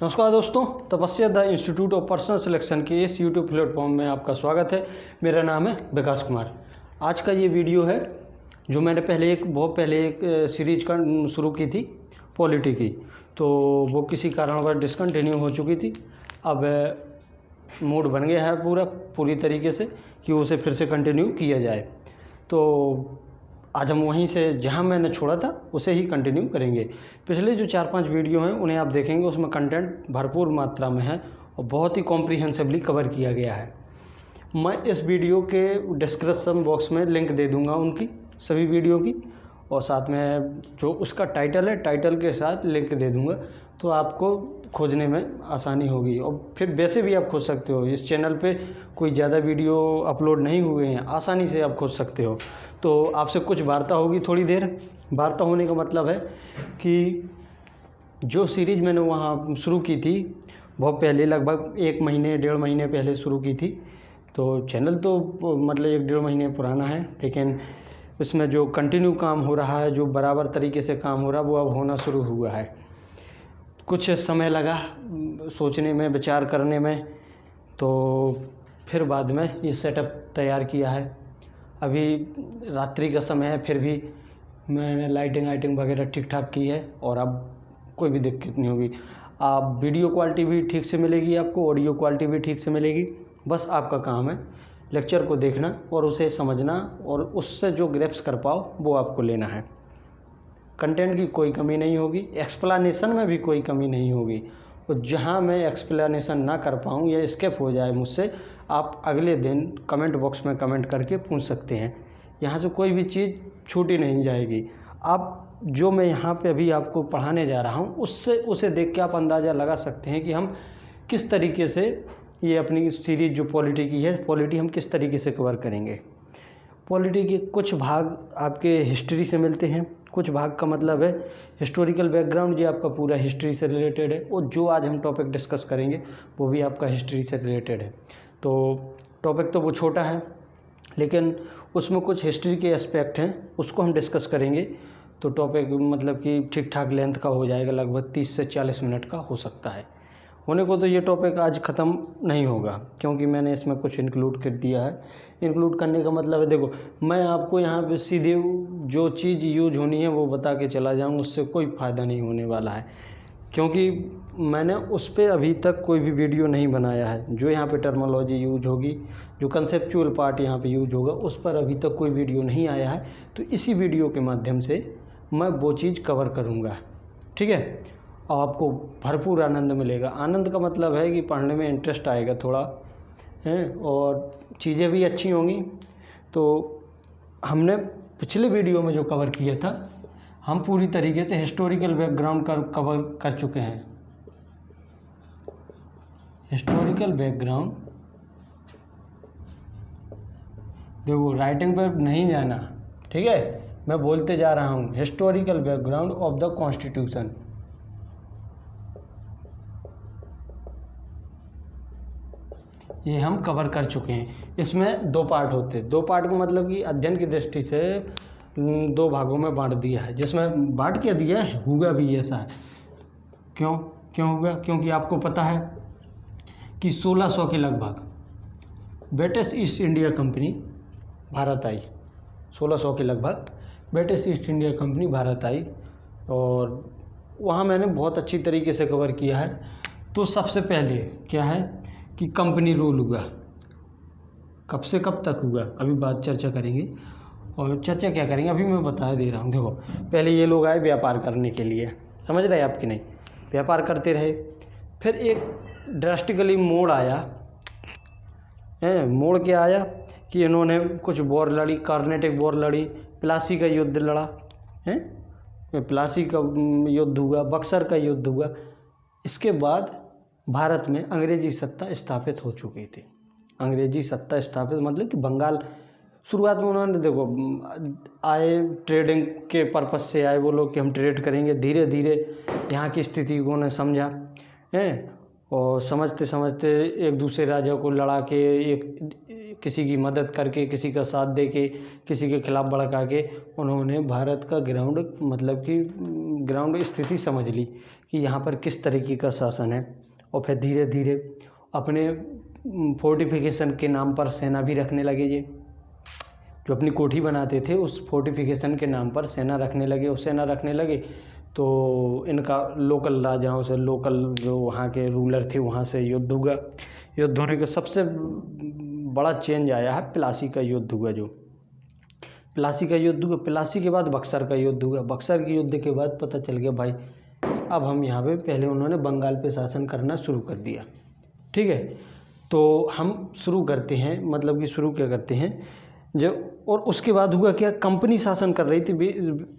नमस्कार दोस्तों, तपस्या the institute of personal selection के इस यूट्यूब प्लेटफॉर्म में आपका स्वागत है। मेरा नाम है विकास कुमार। आज का ये वीडियो है जो मैंने बहुत पहले एक सीरीज का शुरू की थी पॉलिटी की, तो वो किसी कारणवश डिसकंटिन्यू हो चुकी थी। अब मूड बन गया है पूरी तरीके से कि उसे फिर से कंटिन्यू किया जाए। तो आज हम वहीं से जहां मैंने छोड़ा था उसे ही कंटिन्यू करेंगे। पिछले जो 4-5 वीडियो हैं उन्हें आप देखेंगे, उसमें कंटेंट भरपूर मात्रा में है और बहुत ही कॉम्प्रिहेंसिवली कवर किया गया है। मैं इस वीडियो के डिस्क्रिप्शन बॉक्स में लिंक दे दूंगा उनकी सभी वीडियो की, और साथ में जो उसका टाइटल है, टाइटल के साथ लिंक दे दूंगा, तो आपको खोजने में आसानी होगी। और फिर वैसे भी आप खोज सकते हो, इस चैनल पे कोई ज़्यादा वीडियो अपलोड नहीं हुए हैं, आसानी से आप खोज सकते हो। तो आपसे कुछ वार्ता होगी थोड़ी देर। वार्ता होने का मतलब है कि जो सीरीज़ मैंने वहाँ शुरू की थी बहुत पहले, लगभग 1-1.5 महीने पहले शुरू की थी। तो चैनल तो मतलब 1-1.5 महीने पुराना है, लेकिन इसमें जो कंटिन्यू काम हो रहा है, जो बराबर तरीके से काम हो रहा है, वो अब होना शुरू हुआ है। कुछ समय लगा सोचने में, विचार करने में, तो फिर बाद में ये सेटअप तैयार किया है। अभी रात्रि का समय है, फिर भी मैंने लाइटिंग वगैरह ठीक ठाक की है और अब कोई भी दिक्कत नहीं होगी। आप वीडियो क्वालिटी भी ठीक से मिलेगी, आपको ऑडियो क्वालिटी भी ठीक से मिलेगी। बस आपका काम है लेक्चर को देखना और उसे समझना, और उससे जो ग्रैप्स कर पाओ वो आपको लेना है। कंटेंट की कोई कमी नहीं होगी, एक्सप्लेनेशन में भी कोई कमी नहीं होगी। और जहां मैं एक्सप्लेनेशन ना कर पाऊँ या स्किप हो जाए मुझसे, आप अगले दिन कमेंट बॉक्स में कमेंट करके पूछ सकते हैं। यहाँ से कोई भी चीज़ छूटी नहीं जाएगी। आप जो मैं यहाँ पे अभी आपको पढ़ाने जा रहा हूँ उसे देख के आप अंदाज़ा लगा सकते हैं कि हम किस तरीके से ये अपनी सीरीज़ जो पॉलिटी की है, पॉलिटी हम किस तरीके से कवर करेंगे। पॉलिटी के कुछ भाग आपके हिस्ट्री से मिलते हैं, कुछ भाग का मतलब है हिस्टोरिकल बैकग्राउंड, ये आपका पूरा हिस्ट्री से रिलेटेड है। और जो आज हम टॉपिक डिस्कस करेंगे वो भी आपका हिस्ट्री से रिलेटेड है। तो टॉपिक तो वो छोटा है, लेकिन उसमें कुछ हिस्ट्री के एस्पेक्ट हैं, उसको हम डिस्कस करेंगे। तो टॉपिक मतलब कि ठीक ठाक लेंथ का हो जाएगा, लगभग 30 से 40 मिनट का हो सकता है। होने को तो ये टॉपिक आज ख़त्म नहीं होगा, क्योंकि मैंने इसमें कुछ इंक्लूड कर दिया है। इंक्लूड करने का मतलब है, देखो मैं आपको यहाँ पे सीधे जो चीज़ यूज होनी है वो बता के चला जाऊँ, उससे कोई फ़ायदा नहीं होने वाला है, क्योंकि मैंने उस पर अभी तक कोई भी वीडियो नहीं बनाया है। जो यहाँ पे टर्मिनोलॉजी यूज होगी, जो कंसेप्चुअल पार्ट यहाँ पे यूज होगा, उस पर अभी तक कोई वीडियो नहीं आया है। तो इसी वीडियो के माध्यम से मैं वो चीज़ कवर करूँगा, ठीक है। और आपको भरपूर आनंद मिलेगा। आनंद का मतलब है कि पढ़ने में इंटरेस्ट आएगा थोड़ा, है, और चीज़ें भी अच्छी होंगी। तो हमने पिछले वीडियो में जो कवर किया था, हम पूरी तरीके से हिस्टोरिकल बैकग्राउंड कवर कर चुके हैं। हिस्टोरिकल बैकग्राउंड, देखो राइटिंग पर नहीं जाना, ठीक है, मैं बोलते जा रहा हूँ। Historical background of the constitution, ये हम कवर कर चुके हैं। इसमें 2 पार्ट होते हैं। 2 पार्ट को मतलब कि अध्ययन की दृष्टि से 2 भागों में बांट दिया है, जिसमें बांट के दिया है, हुआ भी ऐसा है। क्यों हुआ? क्योंकि आपको पता है कि 1600 के लगभग ब्रिटिश ईस्ट इंडिया कंपनी भारत आई। 1600 के लगभग ब्रिटिश ईस्ट इंडिया कंपनी भारत आई, और वहाँ मैंने बहुत अच्छी तरीके से कवर किया है। तो सबसे पहले क्या है कि कंपनी रूल हुआ, कब से कब तक हुआ, अभी बात चर्चा करेंगे। और चर्चा क्या करेंगे अभी मैं बता दे रहा हूँ। देखो पहले ये लोग आए व्यापार करने के लिए, समझ रहे हैं आपकी नहीं, व्यापार करते रहे। फिर एक ड्रास्टिकली मोड़ आया, मोड़ क्या आया कि इन्होंने कुछ वॉर लड़ी, कार्नेटिक वॉर लड़ी, प्लासी का युद्ध लड़ा, प्लासी का युद्ध हुआ, बक्सर का युद्ध हुआ। इसके बाद भारत में अंग्रेजी सत्ता स्थापित हो चुकी थी। अंग्रेजी सत्ता स्थापित मतलब कि बंगाल, शुरुआत में उन्होंने देखो आए, ट्रेडिंग के पर्पज से आए वो लोग कि हम ट्रेड करेंगे। धीरे धीरे यहाँ की स्थिति को उन्होंने समझा, और समझते समझते एक दूसरे राजा को लड़ा के एक किसी की मदद करके, किसी का साथ दे के, किसी के खिलाफ भड़का के उन्होंने भारत का ग्राउंड मतलब कि ग्राउंड स्थिति समझ ली कि यहाँ पर किस तरीके का शासन है। और फिर धीरे धीरे अपने फोर्टिफिकेशन के नाम पर सेना भी रखने लगे। ये जो अपनी कोठी बनाते थे उस फोर्टिफिकेशन के नाम पर सेना रखने लगे। और सेना रखने लगे तो इनका लोकल राजाओं से, लोकल जो वहाँ के रूलर थे वहाँ से युद्ध हुआ। युद्ध होने का सबसे बड़ा चेंज आया है प्लासी का युद्ध हुआ। जो प्लासी का युद्ध हुआ, प्लासी के बाद बक्सर का युद्ध हुआ। बक्सर के युद्ध के बाद पता चल गया भाई अब हम यहाँ पे, पहले उन्होंने बंगाल पे शासन करना शुरू कर दिया। ठीक है, तो हम शुरू करते हैं, मतलब कि शुरू क्या करते हैं जो, और उसके बाद हुआ क्या, कंपनी शासन कर रही थी,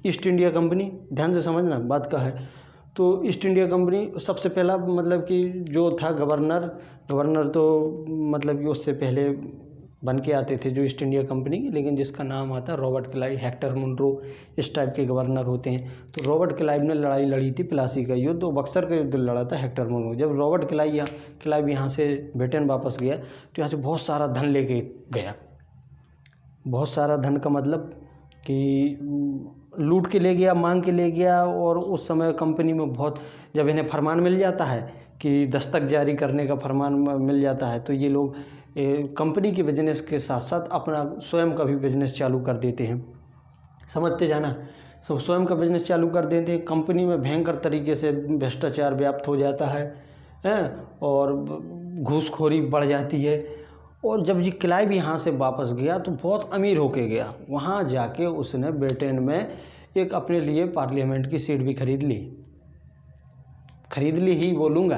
ईस्ट इंडिया कंपनी। ध्यान से समझना बात का है। तो ईस्ट इंडिया कंपनी सबसे पहला मतलब कि जो था गवर्नर तो मतलब कि उससे पहले बन के आते थे जो ईस्ट इंडिया कंपनी के, लेकिन जिसका नाम आता है रॉबर्ट क्लाइव, हेक्टर मुनरो, इस टाइप के गवर्नर होते हैं। तो रॉबर्ट क्लाइव ने लड़ाई लड़ी थी प्लासी का युद्ध, और बक्सर का युद्ध लड़ा था हेक्टर मुनरो। जब रॉबर्ट क्लाइव यहाँ से ब्रिटेन वापस गया तो यहाँ से बहुत सारा धन लेके गया। बहुत सारा धन का मतलब कि लूट के ले गया, मांग के ले गया। और उस समय कंपनी में बहुत, जब इन्हें फरमान मिल जाता है कि दस्तक जारी करने का फरमान मिल जाता है, तो ये लोग कंपनी के बिजनेस के साथ साथ अपना स्वयं का भी बिजनेस चालू कर देते हैं। समझते जाना, सब स्वयं का बिजनेस चालू कर देते हैं। कंपनी में भयंकर तरीके से भ्रष्टाचार व्याप्त हो जाता है और घूसखोरी बढ़ जाती है। और जब ये क्लाइव यहाँ से वापस गया तो बहुत अमीर होके गया। वहाँ जाके उसने ब्रिटेन में एक अपने लिए पार्लियामेंट की सीट भी खरीद ली ही बोलूँगा,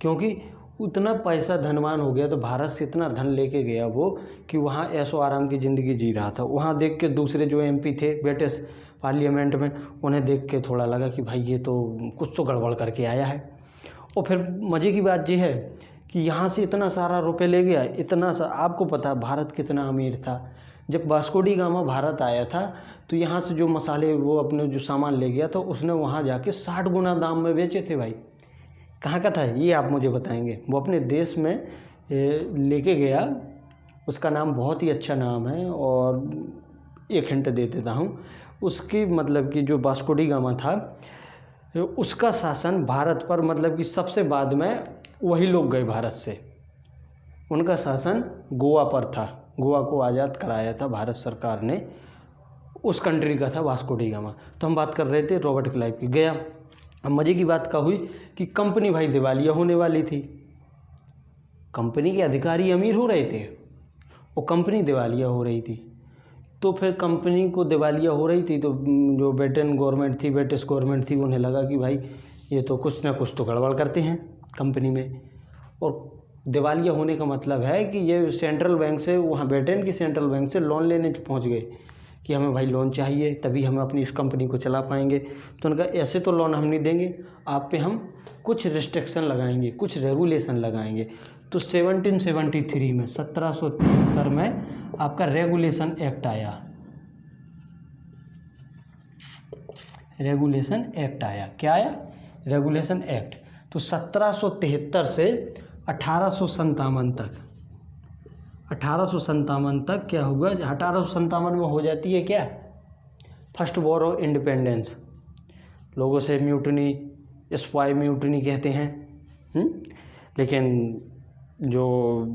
क्योंकि उतना पैसा धनवान हो गया। तो भारत से इतना धन लेके गया वो कि वहाँ ऐशो आराम की ज़िंदगी जी रहा था। वहाँ देख के दूसरे जो एमपी थे ब्रिटिश पार्लियामेंट में, उन्हें देख के थोड़ा लगा कि भाई ये तो कुछ तो गड़बड़ करके आया है। और फिर मज़े की बात ये है कि यहाँ से इतना सारा रुपए ले गया, इतना सा। आपको पता है भारत कितना अमीर था। जब वास्को डी गामा भारत आया था तो यहाँ से जो मसाले, वो अपने जो सामान ले गया था, उसने वहाँ जाके 60 गुना दाम में बेचे थे भाई। कहाँ का था ये आप मुझे बताएंगे। वो अपने देश में लेके गया। उसका नाम बहुत ही अच्छा नाम है, और एक हिंट दे देता हूँ उसकी, मतलब कि जो वास्को डी गामा था उसका शासन भारत पर, मतलब कि सबसे बाद में वही लोग गए भारत से। उनका शासन गोवा पर था। गोवा को आज़ाद कराया था भारत सरकार ने, उस कंट्री का था वास्को डी गामा। तो हम बात कर रहे थे रॉबर्ट क्लाइव की। गया, अब मज़े की बात क्या हुई कि कंपनी भाई दिवालिया होने वाली थी। कंपनी के अधिकारी अमीर हो रहे थे और कंपनी दिवालिया हो रही थी। तो फिर कंपनी को दिवालिया हो रही थी तो जो ब्रिटिश गवर्नमेंट थी, उन्हें लगा कि भाई ये तो कुछ ना कुछ तो गड़बड़ करते हैं कंपनी में। और दिवालिया होने का मतलब है कि ये सेंट्रल बैंक से, वहाँ ब्रिटेन की सेंट्रल बैंक से लोन लेने पहुँच गए कि हमें भाई लोन चाहिए, तभी हम अपनी इस कंपनी को चला पाएंगे। तो उनका ऐसे तो लोन हम नहीं देंगे, आप पे हम कुछ रिस्ट्रिक्शन लगाएंगे, कुछ रेगुलेशन लगाएंगे। तो 1773 में 1773 में आपका रेगुलेशन एक्ट आया। रेगुलेशन एक्ट आया, क्या आया? Regulation act. तो 1773 से 1857 तक क्या हुआ? 1857 में हो जाती है क्या? First war of independence. लोगों से म्यूटनी, स्पाई म्यूटनी कहते हैं। लेकिन जो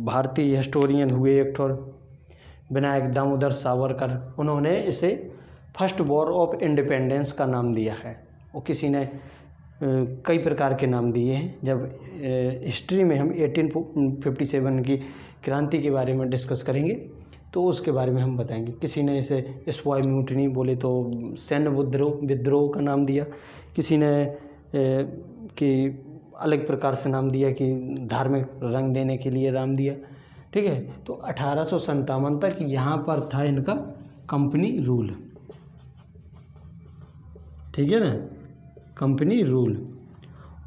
भारतीय हिस्टोरियन हुए एक ठोर विनायक दामोदर सावरकर, उन्होंने इसे फर्स्ट वॉर ऑफ इंडिपेंडेंस का नाम दिया है। और किसी ने कई प्रकार के नाम दिए हैं। जब हिस्ट्री में हम 1857 की क्रांति के बारे में डिस्कस करेंगे तो उसके बारे में हम बताएंगे। किसी ने इसे स्पाई म्यूटनी बोले तो सैन्य विद्रोह का नाम दिया, किसी ने कि अलग प्रकार से नाम दिया कि धार्मिक रंग देने के लिए नाम दिया। ठीक है, तो 1857 तक यहाँ पर था इनका कंपनी रूल। ठीक है ना, कंपनी रूल।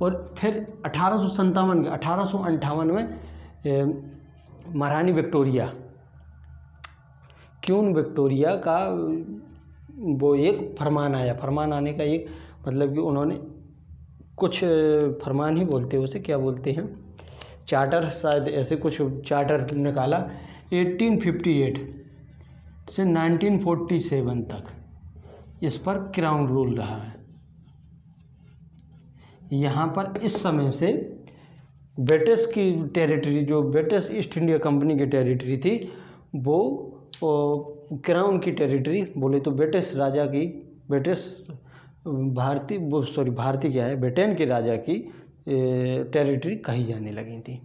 और फिर 1858 में महारानी विक्टोरिया, क्वीन विक्टोरिया का वो एक फरमान आया। फरमान आने का एक मतलब कि उन्होंने कुछ फरमान ही बोलते हैं उसे, क्या बोलते हैं, चार्टर, शायद ऐसे कुछ चार्टर निकाला 1858 से 1947 तक इस पर क्राउन रूल रहा है। यहाँ पर इस समय से ब्रिटिश की टेरिटरी, जो ब्रिटिश ईस्ट इंडिया कंपनी की टेरिटरी थी, वो क्राउन की टेरिटरी बोले तो ब्रिटिश राजा की, भारतीय क्या है, ब्रिटेन के राजा की टेरिटरी कही जाने लगी थी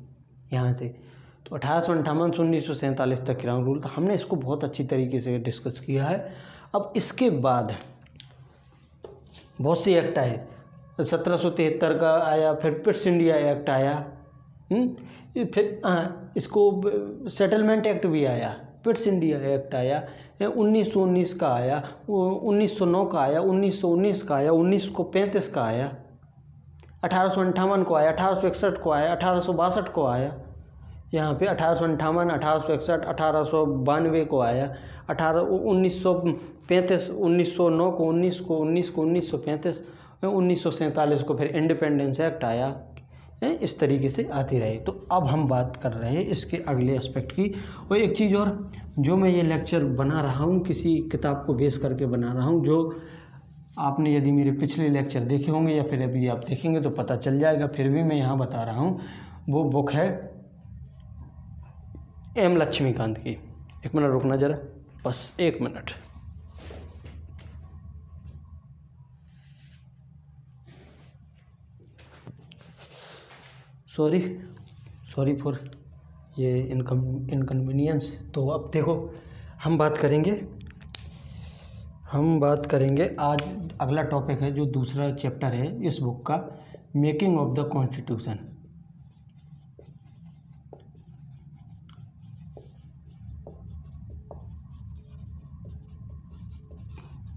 यहाँ से। तो 1858 से 1947 तक क्राउन रूल था। हमने इसको बहुत अच्छी तरीके से डिस्कस किया है। अब इसके बाद बहुत सी एक्ट आए, 1773 का आया, फिर पिट्स इंडिया एक्ट आया, फिर इसको सेटलमेंट एक्ट भी आया, पिट्स इंडिया एक्ट आया, 1919 का आया, 1909 का आया, 1919 का आया, 1935 का आया, 1858 को आया, 1861 को आया, 1862 को आया, यहाँ पे 1858, 1861, 1892 को आया, 1935, 1909 को, 1935, 1947 को फिर इंडिपेंडेंस एक्ट आया। इस तरीके से आती रही। तो अब हम बात कर रहे हैं इसके अगले एस्पेक्ट की। और एक चीज़ और, जो मैं ये लेक्चर बना रहा हूँ किसी किताब को बेस करके बना रहा हूँ, जो आपने यदि मेरे पिछले लेक्चर देखे होंगे या फिर अभी आप देखेंगे तो पता चल जाएगा, फिर भी मैं यहाँ बता रहा हूँ। वो बुक है एम लक्ष्मीकांत की। एक मिनट रुकना ज़रा, बस एक मिनट। सॉरी फॉर ये इनकन्वीनियंस। तो अब देखो, हम बात करेंगे आज अगला टॉपिक है, जो दूसरा चैप्टर है इस बुक का, making of the constitution.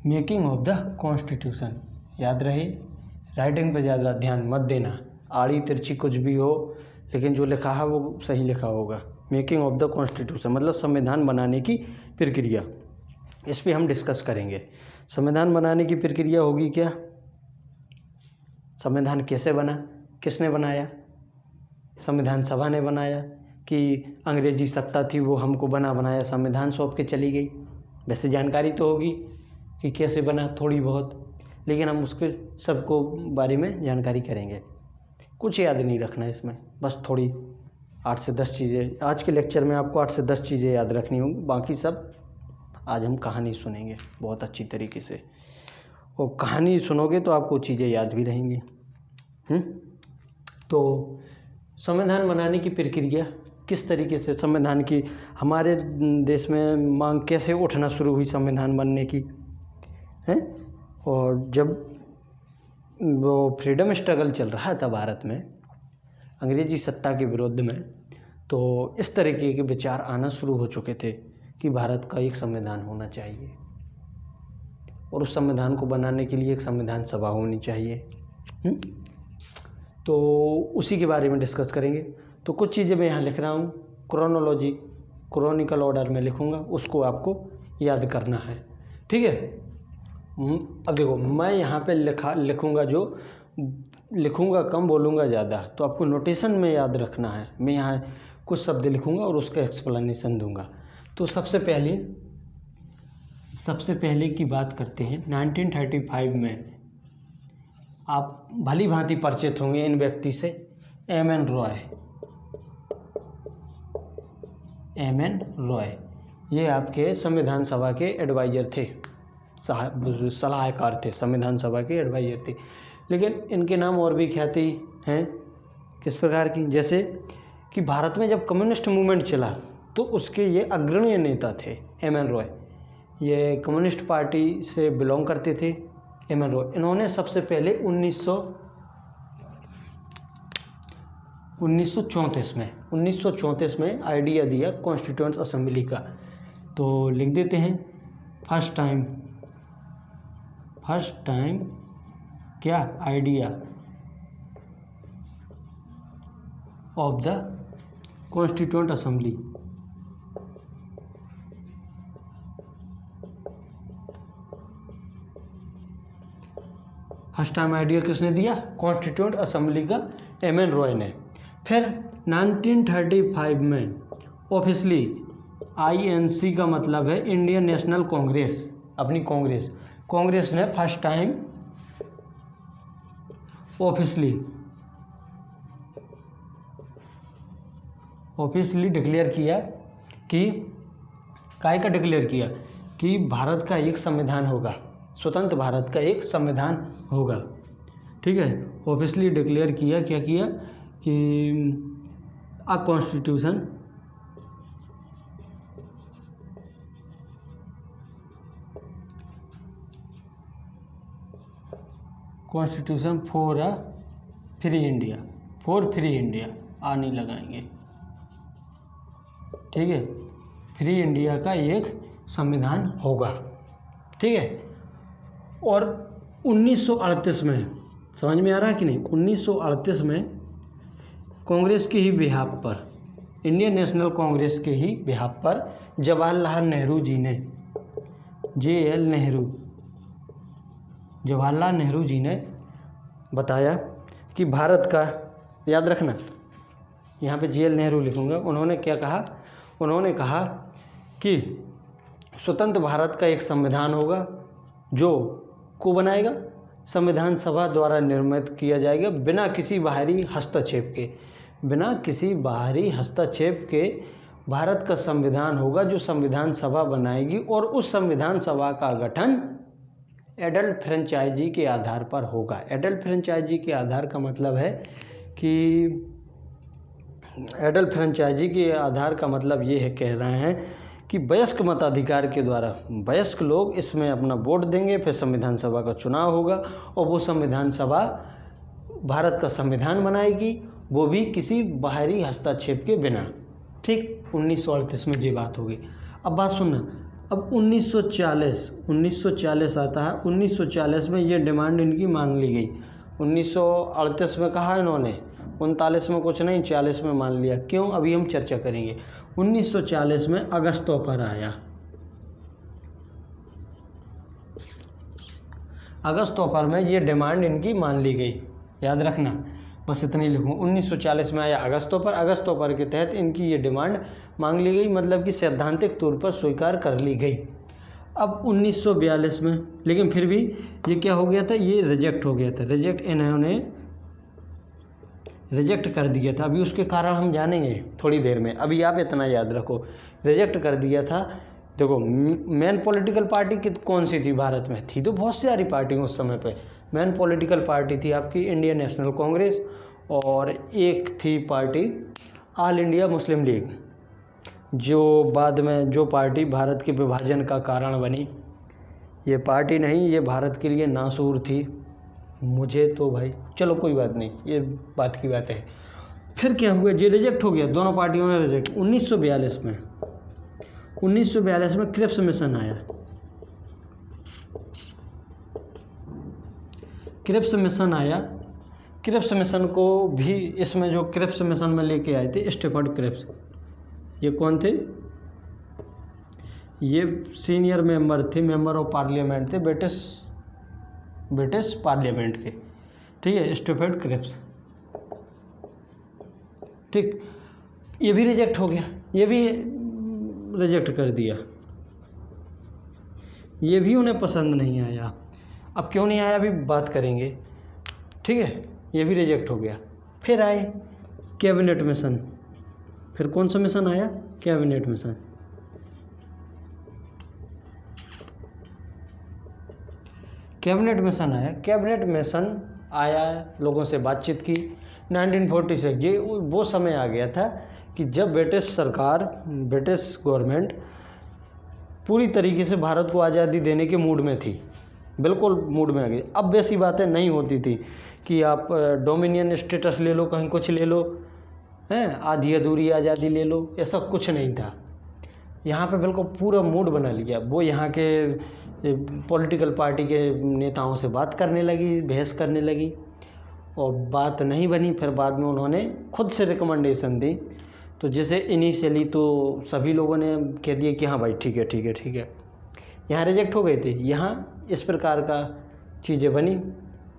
Making of the constitution, याद रहे, राइटिंग पे ज़्यादा ध्यान मत देना, आड़ी तिरछी कुछ भी हो, लेकिन जो लिखा है वो सही लिखा होगा। मेकिंग ऑफ द कॉन्स्टिट्यूशन मतलब संविधान बनाने की प्रक्रिया, इस पे हम डिस्कस करेंगे। संविधान बनाने की प्रक्रिया होगी क्या, संविधान कैसे बना, किसने बनाया, संविधान सभा ने बनाया कि अंग्रेजी सत्ता थी वो हमको बनाया संविधान सौंप के चली गई। वैसे जानकारी तो होगी कि कैसे बना थोड़ी बहुत, लेकिन हम उसके सबको बारे में जानकारी करेंगे। कुछ याद नहीं रखना इसमें, बस थोड़ी 8 से 10 चीज़ें आज के लेक्चर में आपको 8 से 10 चीज़ें याद रखनी होंगी। बाकी सब आज हम कहानी सुनेंगे बहुत अच्छी तरीके से, और कहानी सुनोगे तो आपको चीज़ें याद भी रहेंगी। तो संविधान बनाने की प्रक्रिया किस तरीके से, संविधान की हमारे देश में मांग कैसे उठना शुरू हुई संविधान बनने की है। और जब वो फ्रीडम स्ट्रगल चल रहा था भारत में अंग्रेजी सत्ता के विरुद्ध में, तो इस तरीके के विचार आना शुरू हो चुके थे कि भारत का एक संविधान होना चाहिए, और उस संविधान को बनाने के लिए एक संविधान सभा होनी चाहिए। तो उसी के बारे में डिस्कस करेंगे। तो कुछ चीज़ें मैं यहाँ लिख रहा हूँ, क्रोनिकल ऑर्डर में लिखूँगा, उसको आपको याद करना है, ठीक है। अब देखो, मैं यहाँ पे लिखूँगा, जो लिखूँगा कम बोलूँगा ज़्यादा, तो आपको नोटेशन में याद रखना है। मैं यहाँ कुछ शब्द लिखूँगा और उसका एक्सप्लेनेशन दूँगा। तो सबसे पहले की बात करते हैं 1935 में। आप भली भांति परिचित होंगे इन व्यक्ति से, एम.एन. रॉय। ये आपके संविधान सभा के एडवाइज़र थे, सलाहकार थे, संविधान सभा के एडवाइज़र थे। लेकिन इनके नाम और भी ख्याति हैं, किस प्रकार की, जैसे कि भारत में जब कम्युनिस्ट मूवमेंट चला तो उसके ये अग्रणी नेता थे एम.एन. रॉय। ये कम्युनिस्ट पार्टी से बिलोंग करते थे एम.एन. रॉय। इन्होंने सबसे पहले 1934 में आइडिया दिया कॉन्स्टिट्यूएंट असेंबली का। तो लिख देते हैं, फर्स्ट टाइम क्या, idea of the constituent assembly. First time idea किसने दिया, कॉन्स्टिट्यूएंट असेंबली का एम.एन. रॉय ने। फिर 1935 में ऑफिशियली INC का मतलब है इंडियन नेशनल कांग्रेस, अपनी कांग्रेस ने फर्स्ट टाइम ऑफिशियली डिक्लेयर किया कि काय का डिक्लेयर किया कि भारत का एक संविधान होगा, स्वतंत्र भारत का एक संविधान होगा। ठीक है, ऑफिशियली डिक्लेयर किया, क्या किया कि a constitution for a free India, आ नहीं लगाएंगे। ठीक है, फ्री इंडिया का एक संविधान होगा। ठीक है, और 1938 में, समझ में आ रहा है कि नहीं, 1938 में कांग्रेस के ही बिहाफ पर, इंडियन नेशनल कांग्रेस के ही बिहाफ पर जवाहरलाल नेहरू जी ने, जवाहरलाल नेहरू जी ने बताया कि भारत का, याद रखना यहाँ पे JL नेहरू लिखूँगा, उन्होंने क्या कहा, उन्होंने कहा कि स्वतंत्र भारत का एक संविधान होगा जो को बनाएगा, संविधान सभा द्वारा निर्मित किया जाएगा बिना किसी बाहरी हस्तक्षेप के भारत का संविधान होगा जो संविधान सभा बनाएगी, और उस संविधान सभा का गठन एडल्ट फ्रेंचाइजी के आधार पर होगा। एडल्ट फ्रेंचाइजी के आधार का मतलब है कि एडल्ट फ्रेंचाइजी के आधार का मतलब ये है, कह रहे हैं कि वयस्क मताधिकार के द्वारा वयस्क लोग इसमें अपना वोट देंगे, फिर संविधान सभा का चुनाव होगा और वो संविधान सभा भारत का संविधान बनाएगी, वो भी किसी बाहरी हस्तक्षेप के बिना। ठीक, 1938 में ये बात होगी। अब बात सुनना, अब 1940 आता है, 1940 में ये डिमांड इनकी मान ली गई। 1938 में कहा इन्होंने, 39 में कुछ नहीं, 40 में मान लिया। क्यों, अभी हम चर्चा करेंगे। 1940 में अगस्त ऑफर आया, अगस्त ऑफर में ये डिमांड इनकी मान ली गई, याद रखना, बस इतना ही लिखूँ। 1940 में आया अगस्त ऑफर के तहत इनकी ये डिमांड मांग ली गई, मतलब कि सैद्धांतिक तौर पर स्वीकार कर ली गई। अब 1942 में, लेकिन फिर भी ये क्या हो गया था, ये रिजेक्ट हो गया था, इन्होंने रिजेक्ट कर दिया था। अभी उसके कारण हम जानेंगे थोड़ी देर में, अभी आप इतना याद रखो, रिजेक्ट कर दिया था। देखो, मेन पॉलिटिकल पार्टी कौन सी थी भारत में, थी तो बहुत सारी पार्टी उस समय पे। मेन पॉलिटिकल पार्टी थी आपकी इंडियन नेशनल कांग्रेस, और एक थी party all India Muslim league, जो बाद में जो पार्टी भारत के विभाजन का कारण बनी। ये पार्टी नहीं, ये भारत के लिए नासूर थी। मुझे तो भाई चलो कोई बात नहीं, ये बात की बात है। फिर क्या हुआ, ये रिजेक्ट हो गया, दोनों पार्टियों ने रिजेक्ट। 1942 में क्रिप्स मिशन आया। क्रिप्स मिशन को भी, इसमें जो क्रिप्स मिशन में लेके आए थे स्टीफर्ड क्रिप्स, ये कौन थे, ये सीनियर मेंबर ऑफ पार्लियामेंट थे ब्रिटिश पार्लियामेंट के। ठीक है, स्टीफर्ड क्रिप्स। ठीक, ये भी रिजेक्ट हो गया, ये भी रिजेक्ट कर दिया, ये भी उन्हें पसंद नहीं आया। अब क्यों नहीं आया अभी बात करेंगे। ठीक है, ये भी रिजेक्ट हो गया। फिर आए कैबिनेट मिशन। फिर कौन सा मिशन आया, कैबिनेट मिशन। कैबिनेट मिशन आया, लोगों से बातचीत की। 1946 ये वो समय आ गया था कि जब ब्रिटिश गवर्नमेंट पूरी तरीके से भारत को आज़ादी देने के मूड में थी, बिल्कुल मूड में आ गई। अब वैसी बातें नहीं होती थी कि आप डोमिनियन स्टेटस ले लो, कहीं कुछ ले लो, हैं आधी अधूरी आज़ादी ले लो, ऐसा कुछ नहीं था। यहाँ पे बिल्कुल पूरा मूड बना लिया। वो यहाँ के पॉलिटिकल पार्टी के नेताओं से बात करने लगी, बहस करने लगी, और बात नहीं बनी। फिर बाद में उन्होंने खुद से रिकमेंडेशन दी, तो जैसे इनिशियली तो सभी लोगों ने कह दिया कि हाँ भाई ठीक है। यहाँ रिजेक्ट हो गए थे, यहाँ इस प्रकार का चीज़ें बनी,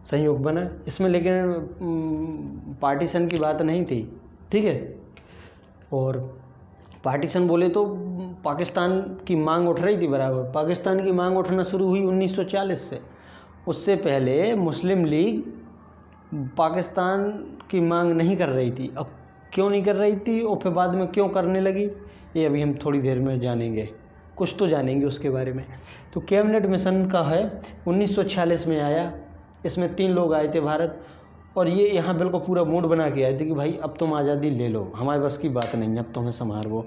संयोग बना इसमें, लेकिन पार्टीशन की बात नहीं थी। ठीक है, और पार्टीशन बोले तो पाकिस्तान की मांग उठ रही थी बराबर। पाकिस्तान की मांग उठना शुरू हुई 1940 से। उससे पहले मुस्लिम लीग पाकिस्तान की मांग नहीं कर रही थी। अब क्यों नहीं कर रही थी और फिर बाद में क्यों करने लगी, ये अभी हम थोड़ी देर में जानेंगे, कुछ तो जानेंगे उसके बारे में। तो कैबिनेट मिशन का है 1946 में आया। इसमें 3 लोग आए थे भारत, और ये यहाँ बिल्कुल पूरा मूड बना के आए थे कि भाई अब तुम आज़ादी ले लो, हमारे बस की बात नहीं है, अब तुम्हें संभालो,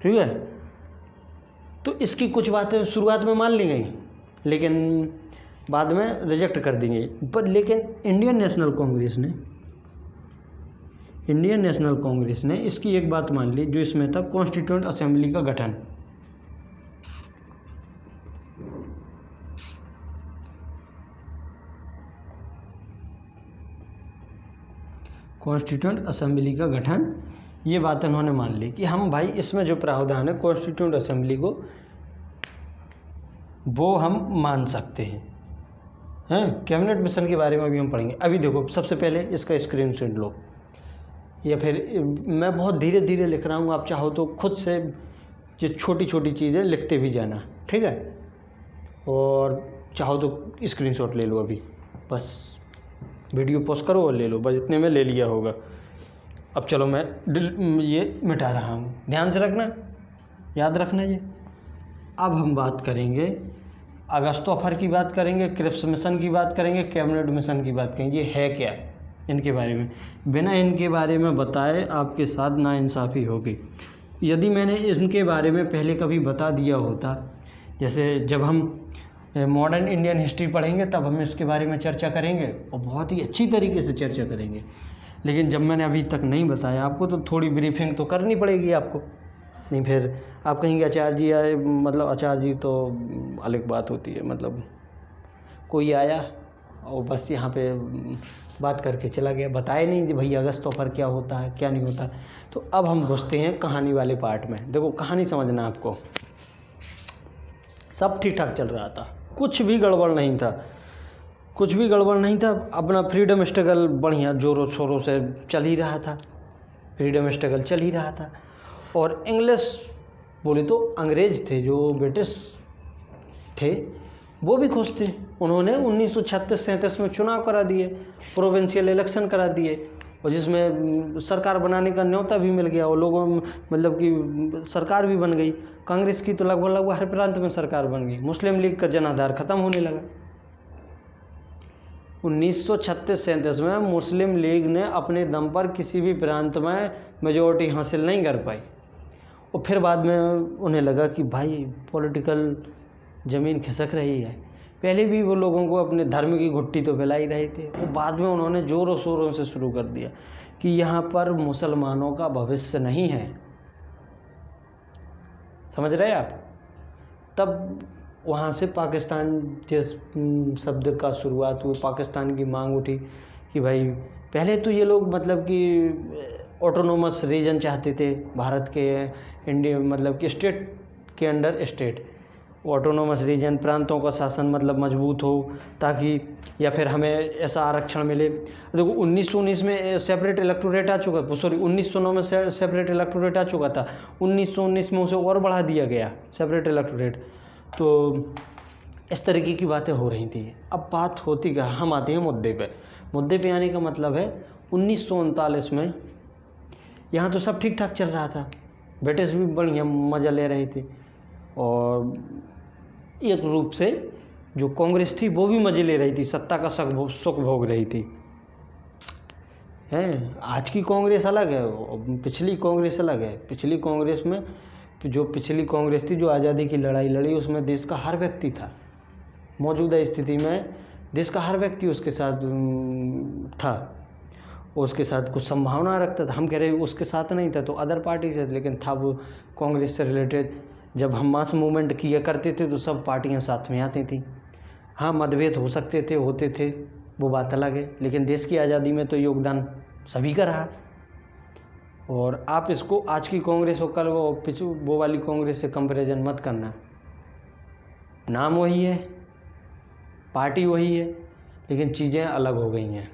ठीक है। तो इसकी कुछ बातें शुरुआत में मान ली गई, लेकिन बाद में रिजेक्ट कर दी गई। पर लेकिन इंडियन नेशनल कांग्रेस ने इसकी एक बात मान ली, जो इसमें था कॉन्स्टिट्यूएंट असेंबली का गठन। कॉन्स्टिट्यूएंट असेंबली का गठन, ये बात उन्होंने मान ली कि हम भाई इसमें जो प्रावधान है कॉन्स्टिट्यूएंट असेंबली को, वो हम मान सकते हैं। कैबिनेट मिशन के बारे में भी हम पढ़ेंगे। अभी देखो, सबसे पहले इसका स्क्रीनशॉट लो, या फिर मैं बहुत धीरे धीरे लिख रहा हूँ, आप चाहो तो खुद से ये छोटी छोटी चीज़ें लिखते भी जाना, ठीक है। और चाहो तो स्क्रीनशॉट ले लो, अभी बस वीडियो पॉज करो और ले लो, बस इतने में ले लिया होगा। अब चलो मैं ये मिटा रहा हूँ, ध्यान से रखना, याद रखना ये। अब हम बात करेंगे अगस्तोफर की बात करेंगे, क्रिप्स मिशन की बात करेंगे, कैबिनेट मिशन की बात करेंगे। ये है क्या, इनके बारे में बिना इनके बारे में बताए आपके साथ नाइंसाफ़ी होगी। यदि मैंने इनके बारे में पहले कभी बता दिया होता, जैसे जब हम मॉडर्न इंडियन हिस्ट्री पढ़ेंगे तब हम इसके बारे में चर्चा करेंगे और बहुत ही अच्छी तरीके से चर्चा करेंगे, लेकिन जब मैंने अभी तक नहीं बताया आपको, तो थोड़ी ब्रीफिंग तो करनी पड़ेगी आपको, नहीं फिर आप कहेंगे आचार्य जी आए, मतलब आचार्य जी तो अलग बात होती है, मतलब कोई आया और बस यहाँ पे बात करके चला गया, बताए नहीं कि भैया अगस्तोफर क्या होता है क्या नहीं होता। तो अब हम घुसते हैं कहानी वाले पार्ट में। देखो, कहानी समझना आपको, सब ठीक ठाक चल रहा था, कुछ भी गड़बड़ नहीं था, कुछ भी गड़बड़ नहीं था। अपना फ्रीडम स्ट्रगल बढ़िया ज़ोरों शोरों से चल ही रहा था, फ्रीडम स्ट्रगल चल ही रहा था। और इंग्लिश बोले तो अंग्रेज थे, जो ब्रिटिश थे, वो भी खुश थे। उन्होंने 1936-37 में चुनाव करा दिए, प्रोविंशियल इलेक्शन करा दिए, और जिसमें सरकार बनाने का न्योता भी मिल गया, और लोगों मतलब कि सरकार भी बन गई। कांग्रेस की तो लगभग हर प्रांत में सरकार बन गई। मुस्लिम लीग का जनाधार ख़त्म होने लगा। 1936-37 में मुस्लिम लीग ने अपने दम पर किसी भी प्रांत में मेजॉरिटी हासिल नहीं कर पाई, और फिर बाद में उन्हें लगा कि भाई पॉलिटिकल ज़मीन खिसक रही है। पहले भी वो लोगों को अपने धर्म की घुट्टी तो फैला ही रहे थे, वो बाद में उन्होंने ज़ोरों शोरों से शुरू कर दिया कि यहाँ पर मुसलमानों का भविष्य नहीं है। समझ रहे आप? तब वहाँ से पाकिस्तान जिस शब्द का शुरुआत हुई, पाकिस्तान की मांग उठी कि भाई पहले तो ये लोग मतलब कि ऑटोनोमस रीजन चाहते थे भारत के, इंडिया मतलब कि स्टेट के अंडर स्टेट, ऑटोनोमस रीजन, प्रांतों का शासन मतलब मजबूत हो, ताकि या फिर हमें ऐसा आरक्षण मिले। देखो 1919 में सेपरेट इलेक्टोरेट आ चुका, सॉरी 1909 में सेपरेट इलेक्टोरेट आ चुका था, 1919 में उसे और बढ़ा दिया गया सेपरेट इलेक्टोरेट। तो इस तरीके की बातें हो रही थी। अब बात होती क्या, हम आते हैं मुद्दे पे आने का मतलब है 1939 में यहाँ तो सब ठीक ठाक चल रहा था, ब्रिटिश भी बढ़िया मज़ा ले रही थी, और एक रूप से जो कांग्रेस थी वो भी मज़े ले रही थी, सत्ता का सुख भोग रही थी। आज की कांग्रेस अलग है, पिछली कांग्रेस अलग है। पिछली कांग्रेस में जो पिछली कांग्रेस थी, जो आज़ादी की लड़ाई लड़ी, उसमें देश का हर व्यक्ति था। मौजूदा स्थिति में देश का हर व्यक्ति उसके साथ था, उसके साथ कुछ संभावना रखता था। हम कह रहे उसके साथ नहीं था तो अदर पार्टी से, लेकिन था वो कांग्रेस से रिलेटेड। जब हम मास मूवमेंट किया करते थे तो सब पार्टियां साथ में आती थी। हाँ, मतभेद हो सकते थे, होते थे, वो बात अलग है, लेकिन देश की आज़ादी में तो योगदान सभी का रहा। और आप इसको आज की कांग्रेस और कल वो वाली कांग्रेस से कंपैरिजन मत करना। नाम वही है, पार्टी वही है, लेकिन चीज़ें अलग हो गई हैं।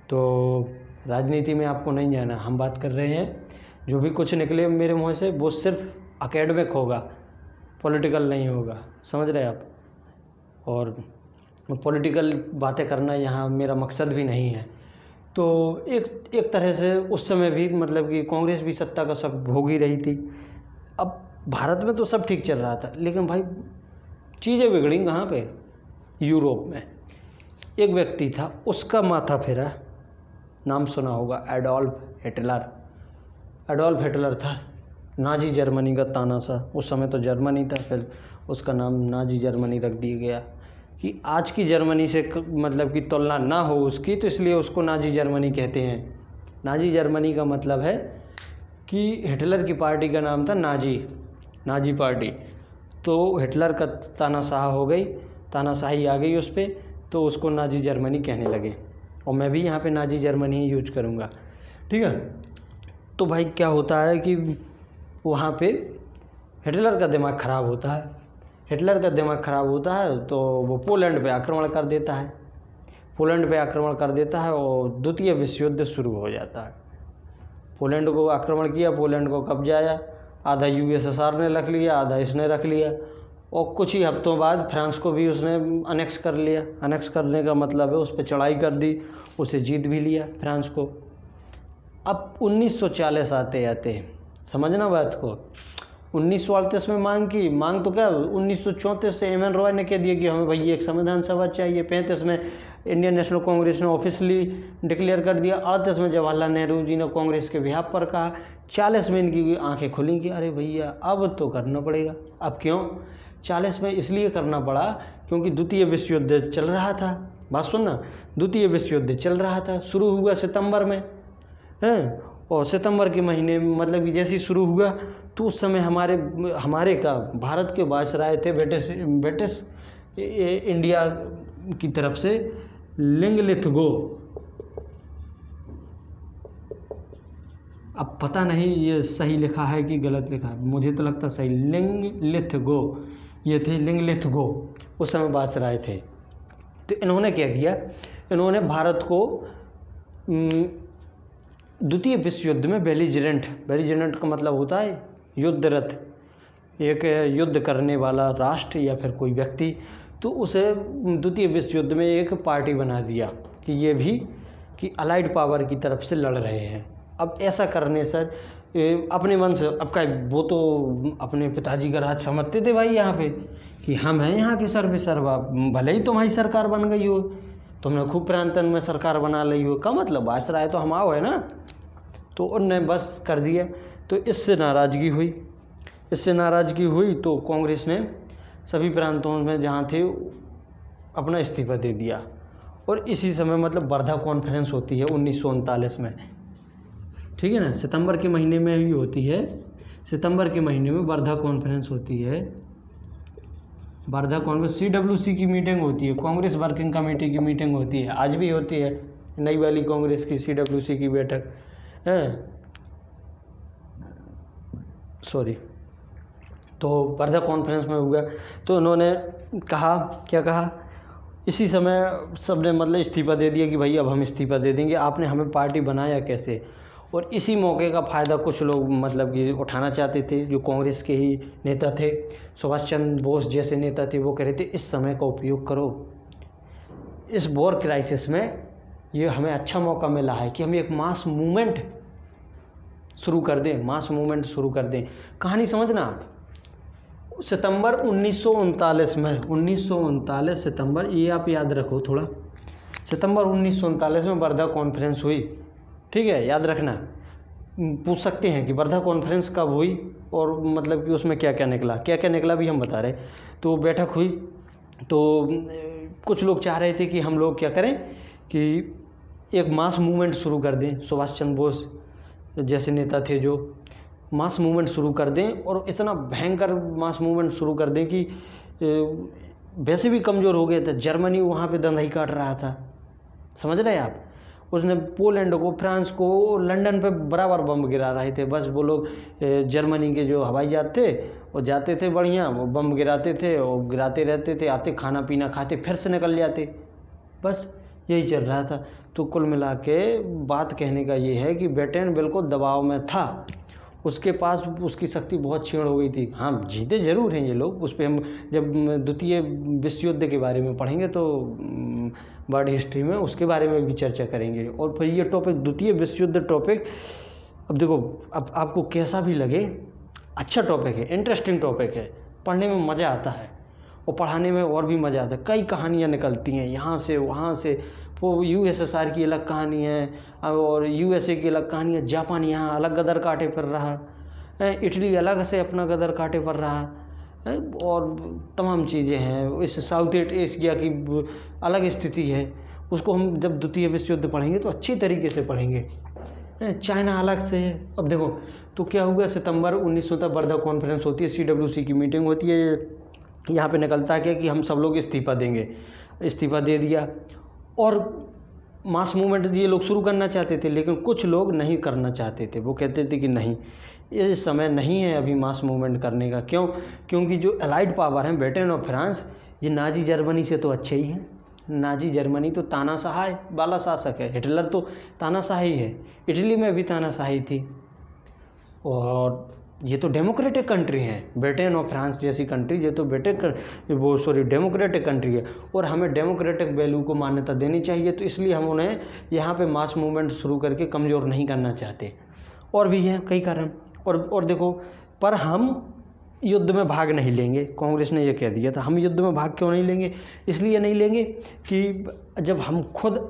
तो राजनीति में आपको नहीं जाना, हम बात कर रहे हैं जो भी कुछ निकले मेरे मुँह से वो सिर्फ एकेडमिक होगा, पॉलिटिकल नहीं होगा, समझ रहे आप। और पॉलिटिकल बातें करना यहाँ मेरा मकसद भी नहीं है। तो एक तरह से उस समय भी मतलब कि कांग्रेस भी सत्ता का सब भोग ही रही थी। अब भारत में तो सब ठीक चल रहा था, लेकिन भाई चीज़ें बिगड़ी कहाँ पे, यूरोप में। एक व्यक्ति था, उसका माथा फेरा, नाम सुना होगा, एडोल्फ हिटलर। एडोल्फ हिटलर था नाजी जर्मनी का तानाशाह। उस समय तो जर्मनी था, फिर उसका नाम नाजी जर्मनी रख दिया गया कि आज की जर्मनी से मतलब कि तुलना ना हो उसकी, तो इसलिए उसको नाजी जर्मनी कहते हैं। नाजी जर्मनी का मतलब है कि हिटलर की पार्टी का नाम था नाजी पार्टी। तो हिटलर का तानाशाह हो गई, तानाशाही आ गई उस पर, तो उसको नाजी जर्मनी कहने लगे। और मैं भी यहाँ पे नाजी जर्मनी ही यूज करूँगा, ठीक है। तो भाई क्या होता है कि वहाँ पे हिटलर का दिमाग ख़राब होता है। हिटलर का दिमाग ख़राब होता है तो वो पोलैंड पे आक्रमण कर देता है। पोलैंड पे आक्रमण कर देता है और द्वितीय विश्व युद्ध शुरू हो जाता है। पोलैंड को आक्रमण किया, पोलैंड को कब्जा आया, आधा यूएसएसआर ने रख लिया, आधा इसने रख लिया। और कुछ ही हफ्तों बाद फ्रांस को भी उसने अनेक्स कर लिया। अनेक्स करने का मतलब है उस पर चढ़ाई कर दी, उसे जीत भी लिया फ्रांस को। अब 1940 आते आते समझना बात को, 1938 में मांग तो क्या 1934 से एम एन रॉय ने कह दिया कि हमें भाई एक संविधान सभा चाहिए। 35 में इंडियन नेशनल कांग्रेस ने ऑफिशियली डिक्लेयर कर दिया। 38 में जवाहरलाल नेहरू जी ने कांग्रेस के बिहाफ पर कहा। 40 में इनकी आंखें खुली कि अरे भैया अब तो करना पड़ेगा। अब क्यों 40 में इसलिए करना पड़ा क्योंकि द्वितीय विश्व युद्ध चल रहा था। बात सुनना, द्वितीय विश्व युद्ध चल रहा था, शुरू हुआ सितंबर में हैं। और सितंबर के महीने में मतलब कि जैसे ही शुरू हुआ तो उस समय हमारे का भारत के वायसराय थे ब्रिटिश इंडिया की तरफ से लिंगलिथगो। अब पता नहीं ये सही लिखा है कि गलत लिखा है, मुझे तो लगता सही, लिंगलिथगो ये थे, लिंगलिथगो उस समय वायसराय थे। तो इन्होंने क्या किया, इन्होंने भारत को द्वितीय विश्व युद्ध में बेलिजरेंट का मतलब होता है युद्धरत, एक युद्ध करने वाला राष्ट्र या फिर कोई व्यक्ति, तो उसे द्वितीय विश्व युद्ध में एक पार्टी बना दिया कि ये भी कि अलाइड पावर की तरफ से लड़ रहे हैं। अब ऐसा करने से अपने मन से, अब का वो तो अपने पिताजी का राज समझते थे भाई यहाँ पे कि हम हैं यहाँ के सर्वा, भले ही तुम्हारी सरकार बन गई हो, तुमने खूब प्रांतन में सरकार बना ली हो, का मतलब वायसराय तो हम आओ है ना। तो उनने बस कर दिया। तो इससे नाराज़गी हुई तो कांग्रेस ने सभी प्रांतों में जहाँ थे अपना इस्तीफा दे दिया। और इसी समय मतलब वर्धा कॉन्फ्रेंस होती है 1939 में, ठीक है ना, सितंबर के महीने में ही होती है। सितंबर के महीने में वर्धा कॉन्फ्रेंस होती है। वर्धा कॉन्फ्रेंस CWC की मीटिंग होती है, कांग्रेस वर्किंग कमेटी की मीटिंग होती है, आज भी होती है नई वाली कांग्रेस की CWC की बैठक है, सॉरी। तो वर्धा कॉन्फ्रेंस में हुआ तो उन्होंने कहा, क्या कहा, इसी समय सबने मतलब इस्तीफा दे दिया कि भाई अब हम इस्तीफा दे देंगे, आपने हमें पार्टी बनाया कैसे। और इसी मौके का फ़ायदा कुछ लोग मतलब कि उठाना चाहते थे, जो कांग्रेस के ही नेता थे, सुभाष चंद्र बोस जैसे नेता थे, वो कह रहे थे इस समय का उपयोग करो, इस वॉर क्राइसिस में ये हमें अच्छा मौका मिला है कि हम एक मास मूवमेंट शुरू कर दें। कहानी समझना आप, सितंबर 1939 में, 1939 सितंबर, ये आप याद रखो थोड़ा, सितंबर 1939 में वर्धा कॉन्फ्रेंस हुई, ठीक है, याद रखना। पूछ सकते हैं कि वर्धा कॉन्फ्रेंस कब हुई और मतलब कि उसमें क्या क्या निकला भी हम बता रहे। तो बैठक हुई तो कुछ लोग चाह रहे थे कि हम लोग क्या करें कि एक मास मूवमेंट शुरू कर दें, सुभाष चंद्र बोस जैसे नेता थे जो मास मूवमेंट शुरू कर दें, और इतना भयंकर मास मूवमेंट शुरू कर दें कि वैसे भी कमज़ोर हो गए थे। जर्मनी वहाँ पे दंदाई काट रहा था, समझ रहे हैं आप। उसने पोलैंड को, फ्रांस को, लंदन पे बराबर बम गिरा रहे थे। बस वो लोग जर्मनी के जो हवाई जहाज थे वो जाते थे बढ़िया, वो बम गिराते थे और गिराते रहते थे, आते खाना पीना खाते फिर से निकल जाते, बस यही चल रहा था। तो कुल मिला के बात कहने का ये है कि ब्रिटेन बिल्कुल दबाव में था उसके पास उसकी शक्ति बहुत क्षीण हो गई थी। हाँ, जीते ज़रूर हैं ये लोग, उस पर हम जब द्वितीय विश्व युद्ध के बारे में पढ़ेंगे तो वर्ल्ड हिस्ट्री में उसके बारे में भी चर्चा करेंगे। और फिर ये टॉपिक द्वितीय विश्व युद्ध टॉपिक, अब देखो, अब आपको कैसा भी लगे, अच्छा टॉपिक है, इंटरेस्टिंग टॉपिक है, पढ़ने में मज़ा आता है और पढ़ाने में और भी मज़ा आता है। कई कहानियाँ निकलती हैं यहाँ से वहाँ से, वो यूएसएसआर की अलग कहानी है और यूएसए की अलग कहानी है, जापान यहाँ अलग गदर काटे फिर रहा है, इटली अलग से अपना गदर काटे पर रहा है, और तमाम चीज़ें हैं। इस साउथ ईस्ट एशिया की अलग स्थिति है, उसको हम जब द्वितीय विश्व युद्ध पढ़ेंगे तो अच्छी तरीके से पढ़ेंगे। चाइना अलग से है। अब देखो तो क्या हुआ, सितंबर 1900 तक वर्धा कॉन्फ्रेंस होती है, CWC की मीटिंग होती है। यहाँ पे निकलता क्या कि हम सब लोग इस्तीफ़ा देंगे, इस्तीफ़ा दे दिया। और मास मूवमेंट ये लोग शुरू करना चाहते थे, लेकिन कुछ लोग नहीं करना चाहते थे। वो कहते थे कि नहीं, ये समय नहीं है अभी मास मूवमेंट करने का। क्यों? क्योंकि जो अलाइड पावर हैं, ब्रिटेन और फ्रांस, ये नाजी जर्मनी से तो अच्छे ही हैं। नाजी जर्मनी तो तानाशाह वाला शासक है, हिटलर तो तानाशाही है, इटली में भी तानाशाही थी। और ये तो डेमोक्रेटिक कंट्री है, ब्रिटेन और फ्रांस जैसी कंट्री, ये तो डेमोक्रेटिक कंट्री है, और हमें डेमोक्रेटिक वैल्यू को मान्यता देनी चाहिए। तो इसलिए हम उन्हें यहाँ पे मास मूवमेंट शुरू करके कमज़ोर नहीं करना चाहते। और भी हैं कई कारण। और देखो, पर हम युद्ध में भाग नहीं लेंगे, कांग्रेस ने ये कह दिया था। हम युद्ध में भाग क्यों नहीं लेंगे? इसलिए नहीं लेंगे कि जब हम खुद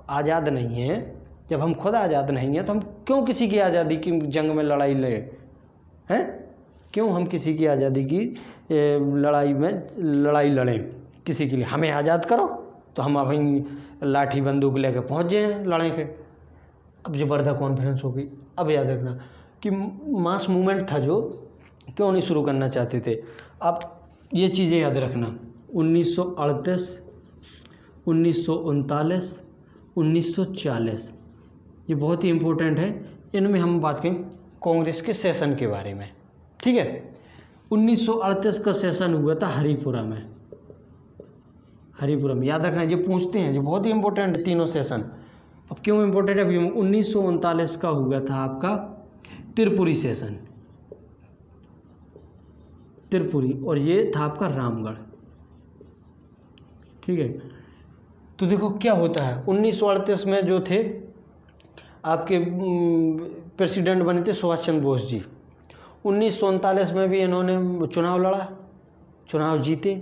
आज़ाद नहीं हैं, जब हम खुद आज़ाद नहीं हैं तो हम क्यों किसी की आज़ादी की जंग में लड़ाई लड़ें? हैं? क्यों हम किसी की आज़ादी की लड़ाई लड़ें किसी के लिए? हमें आज़ाद करो तो हम अभी लाठी बंदूक लेकर पहुँच जाएँ लड़ेंगे। अब जो वर्धा कॉन्फ्रेंस हो गई, अब याद रखना कि मास मूवमेंट था जो क्यों नहीं शुरू करना चाहते थे। अब ये चीज़ें याद रखना, 1938, 1939, 1940, ये बहुत ही इम्पोर्टेंट है। इनमें हम बात करें कांग्रेस के सेशन के बारे में, ठीक है। 1938 का सेशन हुआ था हरिपुरा में। हरिपुरा में याद रखना, ये पूछते हैं, ये बहुत ही इम्पोर्टेंट है तीनों सेशन। अब क्यों इम्पोर्टेंट है? अभी 1939 का हुआ था आपका त्रिपुरी सेशन, त्रिपुरी, और ये था आपका रामगढ़, ठीक है। तो देखो क्या होता है, 1938 में जो थे आपके प्रेसिडेंट बने थे सुभाष चंद्र बोस जी। 1939 में भी इन्होंने चुनाव लड़ा, चुनाव जीते।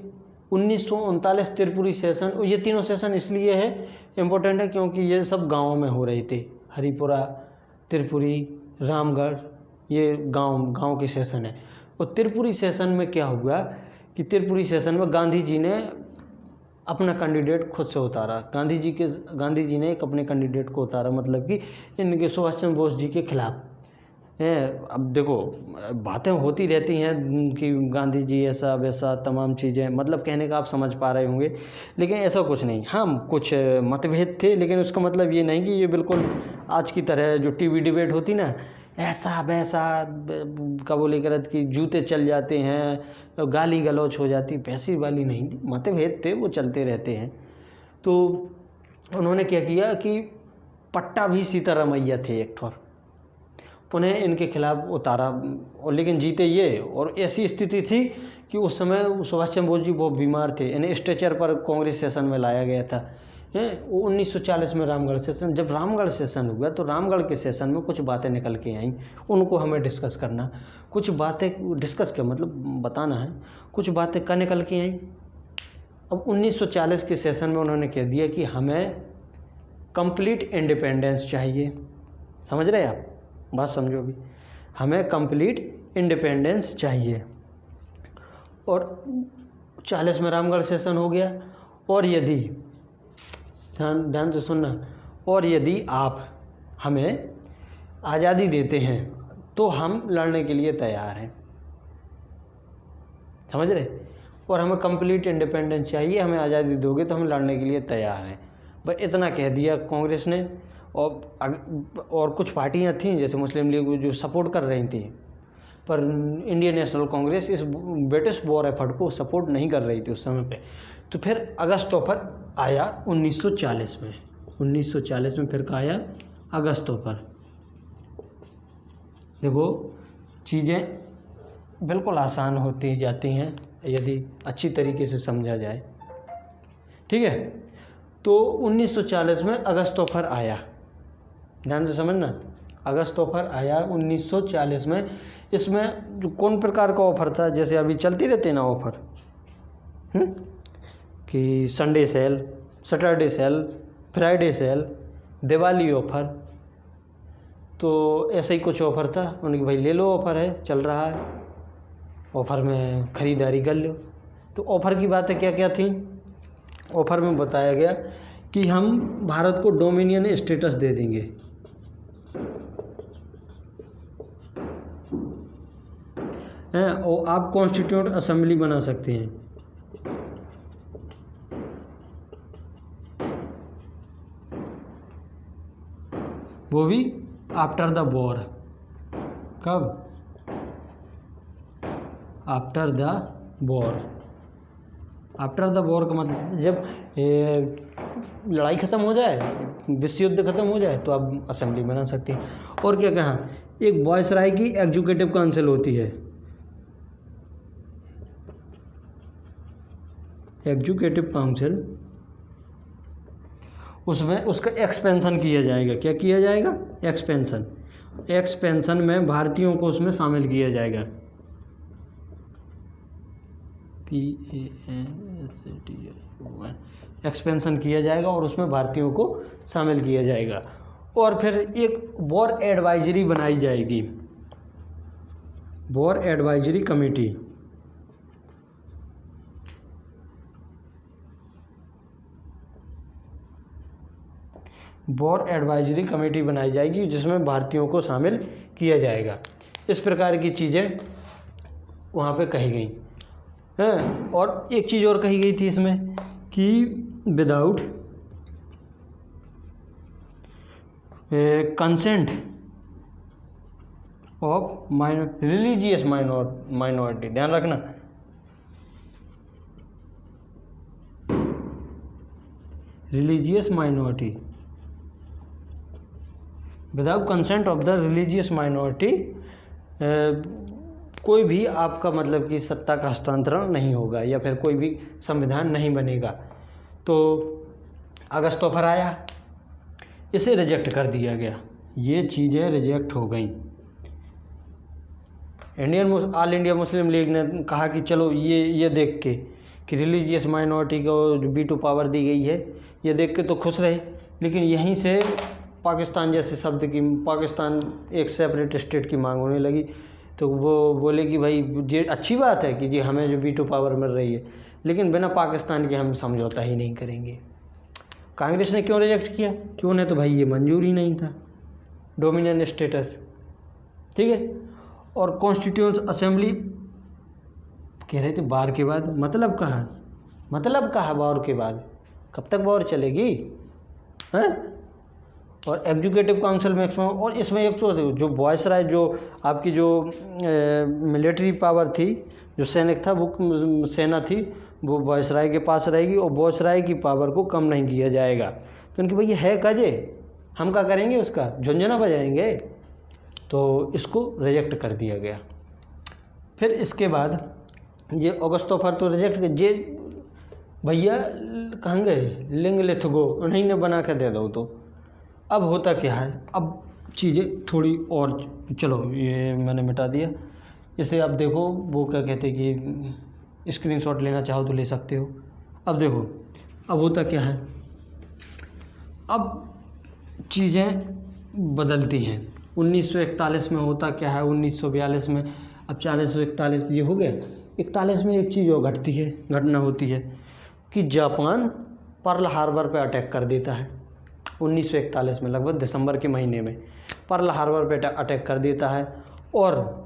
1939 त्रिपुरी सेशन, और ये तीनों सेशन इसलिए है इम्पोर्टेंट है क्योंकि ये सब गाँवों में हो रहे थे। हरिपुरा, त्रिपुरी, रामगढ़, ये गांव की सेशन है। और त्रिपुरी सेशन में क्या हुआ कि त्रिपुरी सेशन में गांधी जी ने अपना कैंडिडेट खुद से उतारा। गांधी जी ने एक अपने कैंडिडेट को उतारा, मतलब कि इनके सुभाष चंद्र बोस जी के खिलाफ। अब देखो बातें होती रहती हैं कि गांधी जी ऐसा वैसा तमाम चीज़ें, मतलब कहने का आप समझ पा रहे होंगे, लेकिन ऐसा कुछ नहीं। हाँ, कुछ मतभेद थे, लेकिन उसका मतलब ये नहीं कि ये बिल्कुल आज की तरह जो टीवी डिबेट होती ना, ऐसा वैसा का बोले करत कि जूते चल जाते हैं, गाली गलौच हो जाती, वैसी वाली नहीं। मतभेद थे, वो चलते रहते हैं। तो उन्होंने क्या किया कि पट्टा भी सीतारामैया थे एक ठोर, उन्हें इनके खिलाफ उतारा, और लेकिन जीते ये। और ऐसी स्थिति थी कि उस समय सुभाष चंद्र बोस जी बहुत बीमार थे, इन्हें स्ट्रेचर पर कांग्रेस सेशन में लाया गया था। 1940 में रामगढ़ सेशन, जब रामगढ़ सेशन हुआ तो रामगढ़ के सेशन में कुछ बातें निकल के आईं, उनको हमें डिस्कस करना। कुछ बातें डिस्कस क्या मतलब बताना है, कुछ बातें क्या निकल के आईं। अब 1940 के सेशन में उन्होंने कह दिया कि हमें कंप्लीट इंडिपेंडेंस चाहिए। समझ रहे आप? बात समझो अभी, हमें कंप्लीट इंडिपेंडेंस चाहिए। और 40 में रामगढ़ सेशन हो गया। और यदि ध्यान से सुनना, और यदि आप हमें आज़ादी देते हैं तो हम लड़ने के लिए तैयार हैं। समझ रहे? और हमें कंप्लीट इंडिपेंडेंस चाहिए, हमें आज़ादी दोगे तो हम लड़ने के लिए तैयार हैं। बस इतना कह दिया कांग्रेस ने। और कुछ पार्टियां थीं जैसे मुस्लिम लीग जो सपोर्ट कर रही थी, पर इंडियन नेशनल कांग्रेस इस ब्रिटिश वॉर एफर्ट को सपोर्ट नहीं कर रही थी उस समय पे। तो फिर अगस्त ऑफर आया 1940 में। 1940 में फिर का आया अगस्त ऑफर। देखो चीज़ें बिल्कुल आसान होती जाती हैं यदि अच्छी तरीके से समझा जाए। ठीक है, तो 1940 में अगस्त ऑफर आया, ध्यान से समझना, अगस्त ऑफर आया 1940 में। इसमें जो कौन प्रकार का ऑफ़र था, जैसे अभी चलती रहते ना ऑफ़र कि Sunday sale, Saturday sale, Friday sale, Diwali offer, तो ऐसे ही कुछ ऑफ़र था। उन्होंने भाई ले लो, ऑफ़र है, चल रहा है, ऑफ़र में ख़रीदारी कर लो। तो ऑफ़र की बातें क्या क्या थी? ऑफ़र में बताया गया कि हम भारत को डोमिनियन स्टेटस दे देंगे, हैं, और आप कॉन्स्टिट्यूंट असेंबली बना सकते हैं। वो भी आफ्टर द वॉर। कब? After the war. After the war का मतलब जब लड़ाई ख़त्म हो जाए, विश्व युद्ध ख़त्म हो जाए, तो आप असेंबली बना सकते हैं। और क्या कहा? एक वायसराय की एग्जीक्यूटिव काउंसिल होती है, एग्जीक्यूटिव काउंसिल, उसमें उसका एक्सपेंशन किया जाएगा। क्या किया जाएगा? एक्सपेंशन। एक्सपेंशन में भारतीयों को उसमें शामिल किया जाएगा। एक्सपेंशन किया जाएगा और उसमें भारतीयों को शामिल किया जाएगा। और फिर एक वॉर एडवाइजरी बनाई जाएगी, war advisory committee. War advisory committee बनाई जाएगी जिसमें भारतीयों को शामिल किया जाएगा। इस प्रकार की चीज़ें वहाँ पे कही गई हैं। और एक चीज़ और कही गई थी इसमें कि without consent of religious minority, ध्यान रखना, religious minority, without consent of the religious minority कोई भी आपका मतलब कि सत्ता का हस्तांतरण नहीं होगा या फिर कोई भी संविधान नहीं बनेगा। तो अगस्त ऑफर आया, इसे रिजेक्ट कर दिया गया, ये चीज़ें रिजेक्ट हो गई। ऑल इंडिया मुस्लिम लीग ने कहा कि चलो ये देख के कि रिलीजियस माइनॉरिटी को जो वीटो पावर दी गई है, ये देख के तो खुश रहे, लेकिन यहीं से पाकिस्तान जैसे शब्द की, पाकिस्तान एक सेपरेट स्टेट की मांग होने लगी। तो वो बोले कि भाई ये अच्छी बात है कि जी हमें जो वीटो पावर मिल रही है, लेकिन बिना पाकिस्तान के हम समझौता ही नहीं करेंगे। कांग्रेस ने क्यों रिजेक्ट किया? क्यों ने? तो भाई ये मंजूर ही नहीं था, डोमिनियन स्टेटस। ठीक है। और कॉन्स्टिट्यूंट असेंबली कह रहे थे बार के बाद। मतलब कहा बार के बाद? कब तक बार चलेगी? हैं? और एग्जीक्यूटिव काउंसिल मैक्सिमम। और इसमें एक तो जो वायसराय, जो आपकी जो मिलिट्री पावर थी, जो सैनिक था, वो सेना थी, वो वायसराय के पास रहेगी और वायसराय की पावर को कम नहीं किया जाएगा। तो उनकी भाई ये है काजे, हम क्या करेंगे, उसका झुंझुना बजाएंगे। तो इसको रिजेक्ट कर दिया गया। फिर इसके बाद ये अगस्त ऑफर तो रिजेक्ट, ये भैया कहाँ गए, लिंग लिथगो, उन्हीं ने बना के दे दो। तो अब होता क्या है, अब चीज़ें थोड़ी और, चलो ये मैंने मिटा दिया, इसे अब देखो। वो क्या कहते हैं कि स्क्रीनशॉट लेना चाहो तो ले सकते हो। अब देखो अब होता क्या है, अब चीज़ें बदलती हैं। 1941 में होता क्या है, 1942 में, अब 40 41 ये हो गया। 41 में एक चीज़ और घटना होती है कि जापान पर्ल हार्बर पे अटैक कर देता है। 1941 में लगभग दिसंबर के महीने में पर्ल हार्बर पे अटैक कर देता है। और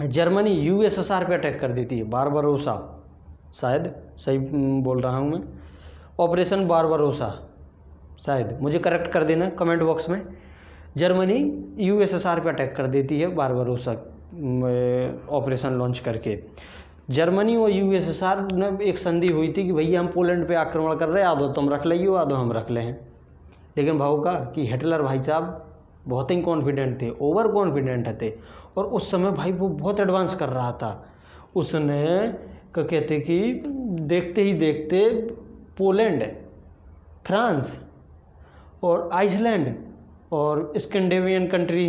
जर्मनी यूएसएसआर पे अटैक कर देती है, बारबरोसा, शायद सही बोल रहा हूँ मैं, ऑपरेशन बारबरोसा, शायद मुझे करेक्ट कर देना कमेंट बॉक्स में। जर्मनी यूएसएसआर पे अटैक कर देती है बारबरोसा ऑपरेशन लॉन्च करके। जर्मनी और यूएसएसआर में एक संधि हुई थी कि भैया हम पोलैंड पे आक्रमण कर रहे हैं, आधो तुम रख लियो, आधो हम रख ले हैं। लेकिन भाव का कि हिटलर भाई साहब बहुत ही कॉन्फिडेंट थे, ओवर कॉन्फिडेंट थे। और उस समय भाई वो बहुत एडवांस कर रहा था। उसने क्या कहते कि देखते ही देखते पोलैंड, फ्रांस और आइसलैंड और स्कैंडिनेवियन कंट्री